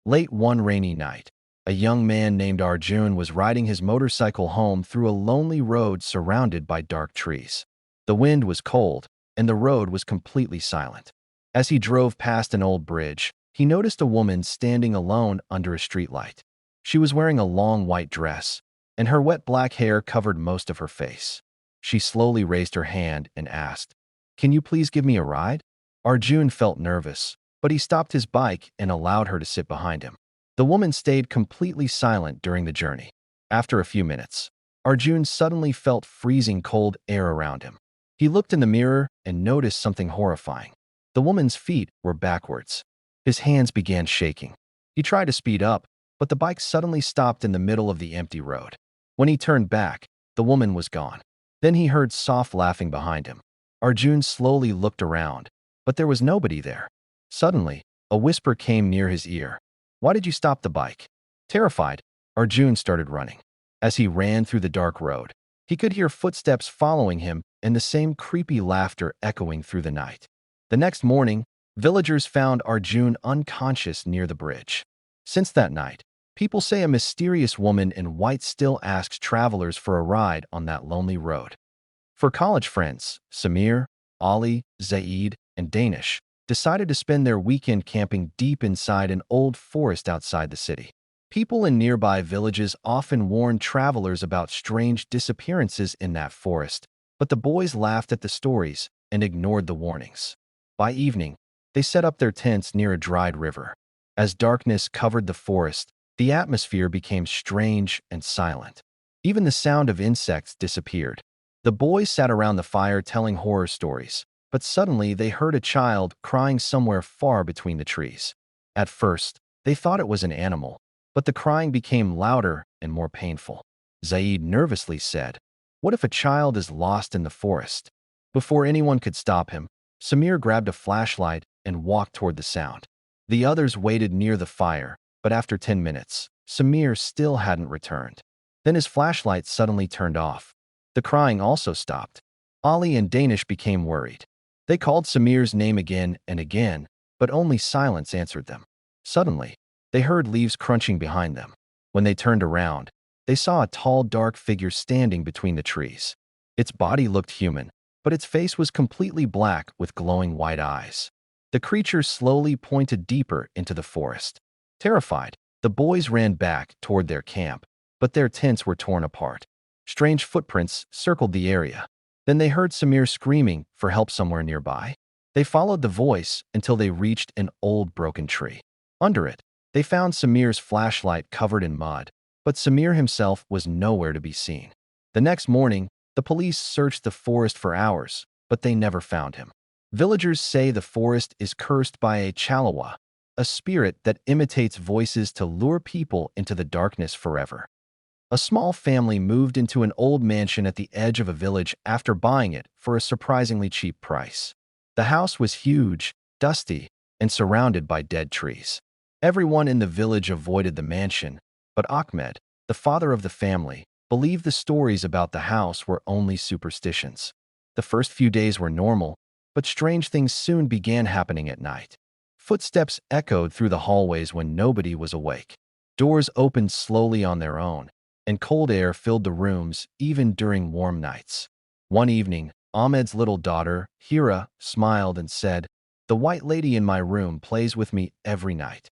Late one rainy night, a young man named Arjun was riding his motorcycle home through a lonely road surrounded by dark trees. The wind was cold, and the road was completely silent. As he drove past an old bridge, he noticed a woman standing alone under a streetlight. She was wearing a long white dress, and her wet black hair covered most of her face. She slowly raised her hand and asked, "Can you please give me a ride?" Arjun felt nervous, but he stopped his bike and allowed her to sit behind him. The woman stayed completely silent during the journey. After a few minutes, Arjun suddenly felt freezing cold air around him. He looked in the mirror and noticed something horrifying. The woman's feet were backwards. His hands began shaking. He tried to speed up, but the bike suddenly stopped in the middle of the empty road. When he turned back, the woman was gone. Then he heard soft laughing behind him. Arjun slowly looked around, but there was nobody there. Suddenly, a whisper came near his ear. "Why did you stop the bike?" Terrified, Arjun started running. As he ran through the dark road, he could hear footsteps following him and the same creepy laughter echoing through the night. The next morning, villagers found Arjun unconscious near the bridge. Since that night, people say a mysterious woman in white still asks travelers for a ride on that lonely road. For college friends, Samir, Ali, Zaid, and Danish decided to spend their weekend camping deep inside an old forest outside the city. People in nearby villages often warned travelers about strange disappearances in that forest, but the boys laughed at the stories and ignored the warnings. By evening, they set up their tents near a dried river. As darkness covered the forest, the atmosphere became strange and silent. Even the sound of insects disappeared. The boys sat around the fire telling horror stories, but suddenly they heard a child crying somewhere far between the trees. At first, they thought it was an animal, but the crying became louder and more painful. Zaid nervously said, "What if a child is lost in the forest?" Before anyone could stop him, Samir grabbed a flashlight and walked toward the sound. The others waited near the fire, but after 10 minutes, Samir still hadn't returned. Then his flashlight suddenly turned off. The crying also stopped. Ali and Danish became worried. They called Samir's name again and again, but only silence answered them. Suddenly, they heard leaves crunching behind them. When they turned around, they saw a tall, dark figure standing between the trees. Its body looked human, but its face was completely black with glowing white eyes. The creature slowly pointed deeper into the forest. Terrified, the boys ran back toward their camp, but their tents were torn apart. Strange footprints circled the area. Then they heard Samir screaming for help somewhere nearby. They followed the voice until they reached an old broken tree. Under it, they found Samir's flashlight covered in mud, but Samir himself was nowhere to be seen. The next morning, the police searched the forest for hours, but they never found him. Villagers say the forest is cursed by a Chalawa, a spirit that imitates voices to lure people into the darkness forever. A small family moved into an old mansion at the edge of a village after buying it for a surprisingly cheap price. The house was huge, dusty, and surrounded by dead trees. Everyone in the village avoided the mansion, but Ahmed, the father of the family, believed the stories about the house were only superstitions. The first few days were normal, but strange things soon began happening at night. Footsteps echoed through the hallways when nobody was awake. Doors opened slowly on their own, and cold air filled the rooms even during warm nights. One evening, Ahmed's little daughter, Hira, smiled and said, "The white lady in my room plays with me every night."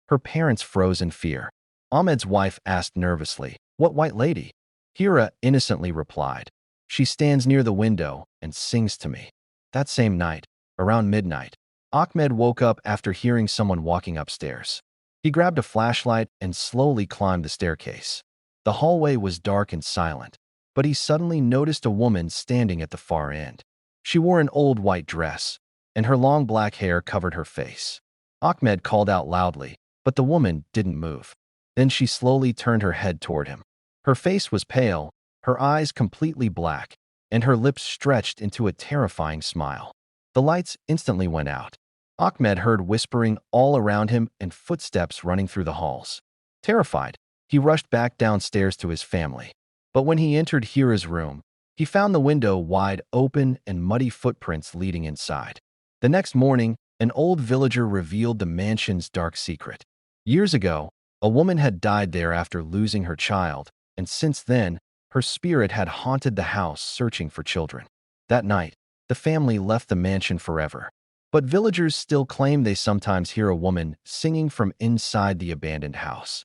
Her parents froze in fear. Ahmed's wife asked nervously, "What white lady?" Hira innocently replied, "She stands near the window and sings to me." That same night, around midnight, Ahmed woke up after hearing someone walking upstairs. He grabbed a flashlight and slowly climbed the staircase. The hallway was dark and silent, but he suddenly noticed a woman standing at the far end. She wore an old white dress, and her long black hair covered her face. Ahmed called out loudly, but the woman didn't move. Then she slowly turned her head toward him. Her face was pale, her eyes completely black, and her lips stretched into a terrifying smile. The lights instantly went out. Ahmed heard whispering all around him and footsteps running through the halls. Terrified, he rushed back downstairs to his family. But when he entered Hira's room, he found the window wide open and muddy footprints leading inside. The next morning, an old villager revealed the mansion's dark secret. Years ago, a woman had died there after losing her child, and since then, her spirit had haunted the house searching for children. That night, the family left the mansion forever. But villagers still claim they sometimes hear a woman singing from inside the abandoned house.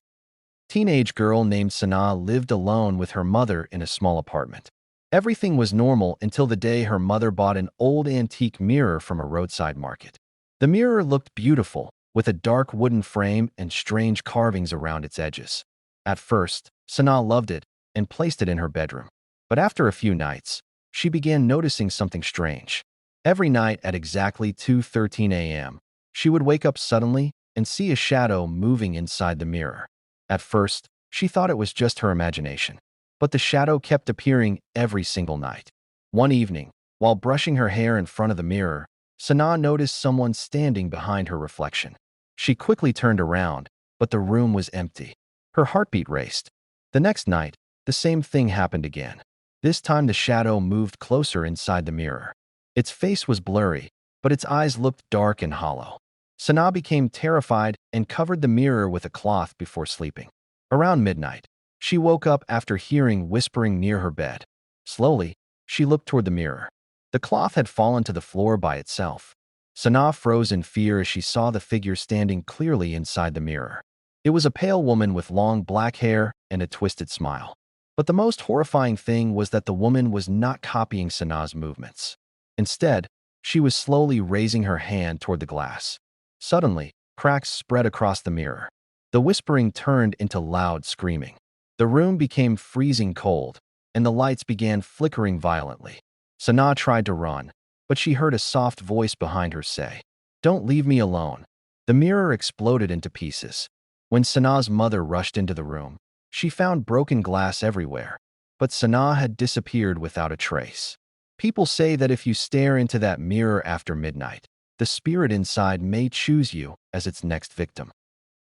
Teenage girl named Sanaa lived alone with her mother in a small apartment. Everything was normal until the day her mother bought an old antique mirror from a roadside market. The mirror looked beautiful, with a dark wooden frame and strange carvings around its edges. At first, Sanaa loved it and placed it in her bedroom. But after a few nights, she began noticing something strange. Every night at exactly 2:13 a.m., she would wake up suddenly and see a shadow moving inside the mirror. At first, she thought it was just her imagination, but the shadow kept appearing every single night. One evening, while brushing her hair in front of the mirror, Sanaa noticed someone standing behind her reflection. She quickly turned around, but the room was empty. Her heartbeat raced. The next night, the same thing happened again. This time the shadow moved closer inside the mirror. Its face was blurry, but its eyes looked dark and hollow. Sanaa became terrified and covered the mirror with a cloth before sleeping. Around midnight, she woke up after hearing whispering near her bed. Slowly, she looked toward the mirror. The cloth had fallen to the floor by itself. Sanaa froze in fear as she saw the figure standing clearly inside the mirror. It was a pale woman with long black hair and a twisted smile. But the most horrifying thing was that the woman was not copying Sanaa's movements. Instead, she was slowly raising her hand toward the glass. Suddenly, cracks spread across the mirror. The whispering turned into loud screaming. The room became freezing cold, and the lights began flickering violently. Sanaa tried to run, but she heard a soft voice behind her say, "Don't leave me alone." The mirror exploded into pieces. When Sanaa's mother rushed into the room, she found broken glass everywhere, but Sanaa had disappeared without a trace. People say that if you stare into that mirror after midnight, the spirit inside may choose you as its next victim.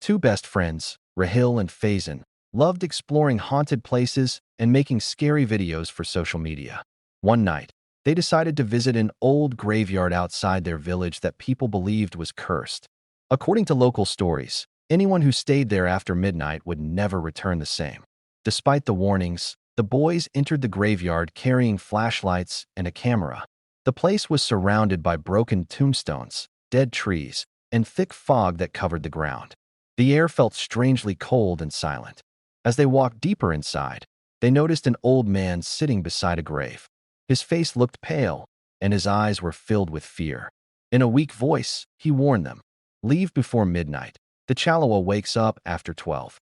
Two best friends, Rahil and Faison, loved exploring haunted places and making scary videos for social media. One night, they decided to visit an old graveyard outside their village that people believed was cursed. According to local stories, anyone who stayed there after midnight would never return the same. Despite the warnings, the boys entered the graveyard carrying flashlights and a camera. The place was surrounded by broken tombstones, dead trees, and thick fog that covered the ground. The air felt strangely cold and silent. As they walked deeper inside, they noticed an old man sitting beside a grave. His face looked pale, and his eyes were filled with fear. In a weak voice, he warned them, "Leave before midnight. The Chalawa wakes up after 12."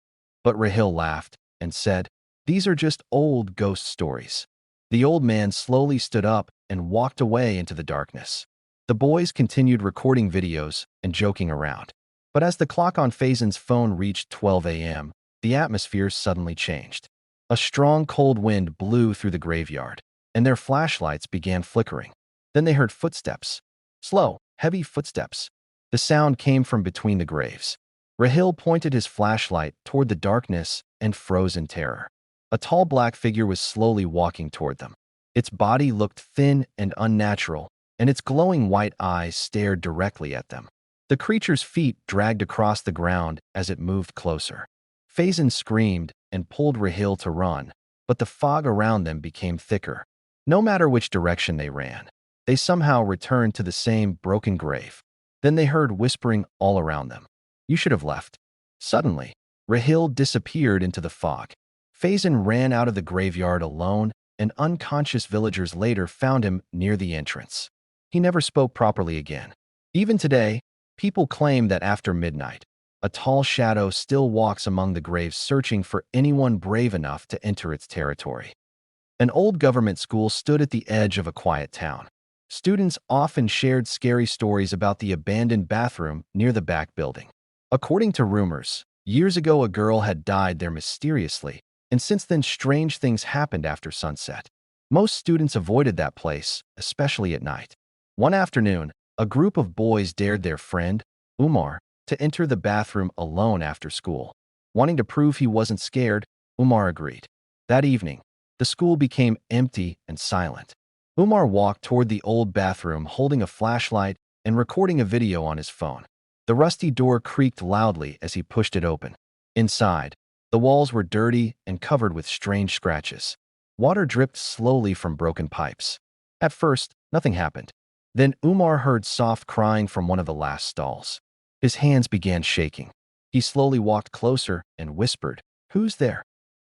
But Rahil laughed and said, "These are just old ghost stories." The old man slowly stood up and walked away into the darkness. The boys continued recording videos and joking around. But as the clock on Faison's phone reached 12 a.m., the atmosphere suddenly changed. A strong cold wind blew through the graveyard, and their flashlights began flickering. Then they heard footsteps. Slow, heavy footsteps. The sound came from between the graves. Rahil pointed his flashlight toward the darkness and froze in terror. A tall black figure was slowly walking toward them. Its body looked thin and unnatural, and its glowing white eyes stared directly at them. The creature's feet dragged across the ground as it moved closer. Faison screamed and pulled Rahil to run, but the fog around them became thicker. No matter which direction they ran, they somehow returned to the same broken grave. Then they heard whispering all around them. "You should have left." Suddenly, Rahil disappeared into the fog. Faison ran out of the graveyard alone, and unconscious villagers later found him near the entrance. He never spoke properly again. Even today, people claim that after midnight, a tall shadow still walks among the graves searching for anyone brave enough to enter its territory. An old government school stood at the edge of a quiet town. Students often shared scary stories about the abandoned bathroom near the back building. According to rumors, years ago a girl had died there mysteriously, and since then strange things happened after sunset. Most students avoided that place, especially at night. One afternoon, a group of boys dared their friend, Umar, to enter the bathroom alone after school. Wanting to prove he wasn't scared, Umar agreed. That evening, the school became empty and silent. Umar walked toward the old bathroom holding a flashlight and recording a video on his phone. The rusty door creaked loudly as he pushed it open. Inside, the walls were dirty and covered with strange scratches. Water dripped slowly from broken pipes. At first, nothing happened. Then Umar heard soft crying from one of the last stalls. His hands began shaking. He slowly walked closer and whispered, "Who's there?"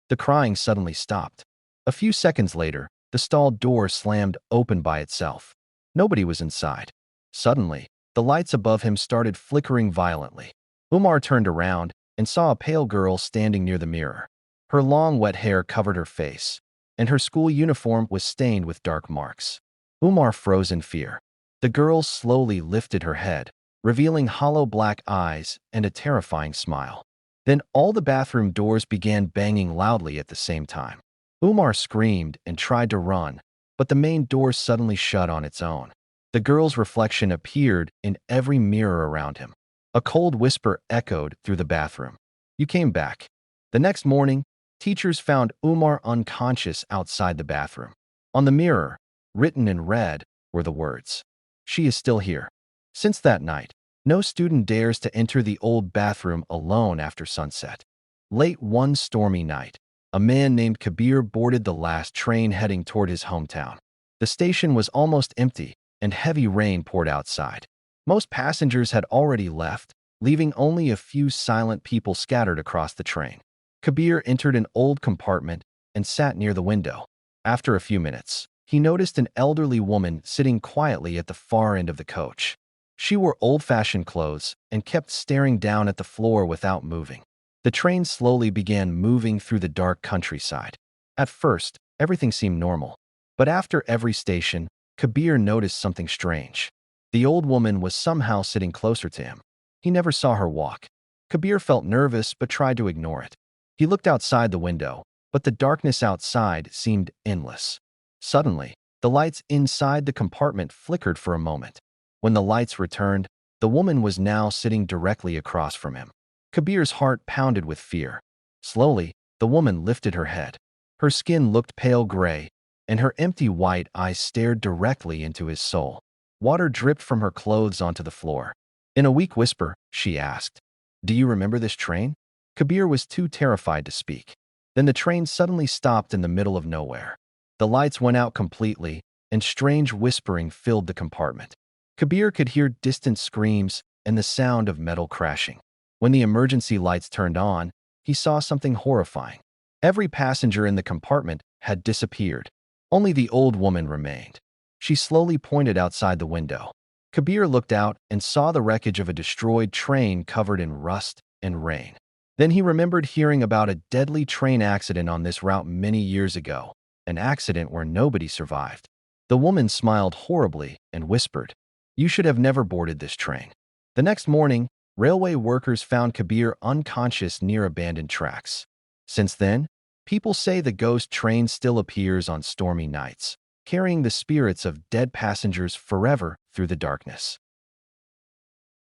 The crying suddenly stopped. A few seconds later, the stall door slammed open by itself. Nobody was inside. Suddenly, the lights above him started flickering violently. Umar turned around and saw a pale girl standing near the mirror. Her long, wet hair covered her face, and her school uniform was stained with dark marks. Umar froze in fear. The girl slowly lifted her head, revealing hollow black eyes and a terrifying smile. Then all the bathroom doors began banging loudly at the same time. Umar screamed and tried to run, but the main door suddenly shut on its own. The girl's reflection appeared in every mirror around him. A cold whisper echoed through the bathroom. "You came back." The next morning, teachers found Umar unconscious outside the bathroom. On the mirror, written in red, were the words, "She is still here." Since that night, no student dares to enter the old bathroom alone after sunset. Late one stormy night, a man named Kabir boarded the last train heading toward his hometown. The station was almost empty, and heavy rain poured outside. Most passengers had already left, leaving only a few silent people scattered across the train. Kabir entered an old compartment and sat near the window. After a few minutes, he noticed an elderly woman sitting quietly at the far end of the coach. She wore old-fashioned clothes and kept staring down at the floor without moving. The train slowly began moving through the dark countryside. At first, everything seemed normal, but after every station, Kabir noticed something strange. The old woman was somehow sitting closer to him. He never saw her walk. Kabir felt nervous but tried to ignore it. He looked outside the window, but the darkness outside seemed endless. Suddenly, the lights inside the compartment flickered for a moment. When the lights returned, the woman was now sitting directly across from him. Kabir's heart pounded with fear. Slowly, the woman lifted her head. Her skin looked pale gray, and her empty white eyes stared directly into his soul. Water dripped from her clothes onto the floor. In a weak whisper, she asked, "Do you remember this train?" Kabir was too terrified to speak. Then the train suddenly stopped in the middle of nowhere. The lights went out completely, and strange whispering filled the compartment. Kabir could hear distant screams and the sound of metal crashing. When the emergency lights turned on, he saw something horrifying. Every passenger in the compartment had disappeared. Only the old woman remained. She slowly pointed outside the window. Kabir looked out and saw the wreckage of a destroyed train covered in rust and rain. Then he remembered hearing about a deadly train accident on this route many years ago, an accident where nobody survived. The woman smiled horribly and whispered, "You should have never boarded this train." The next morning, railway workers found Kabir unconscious near abandoned tracks. Since then, people say the ghost train still appears on stormy nights, carrying the spirits of dead passengers forever through the darkness.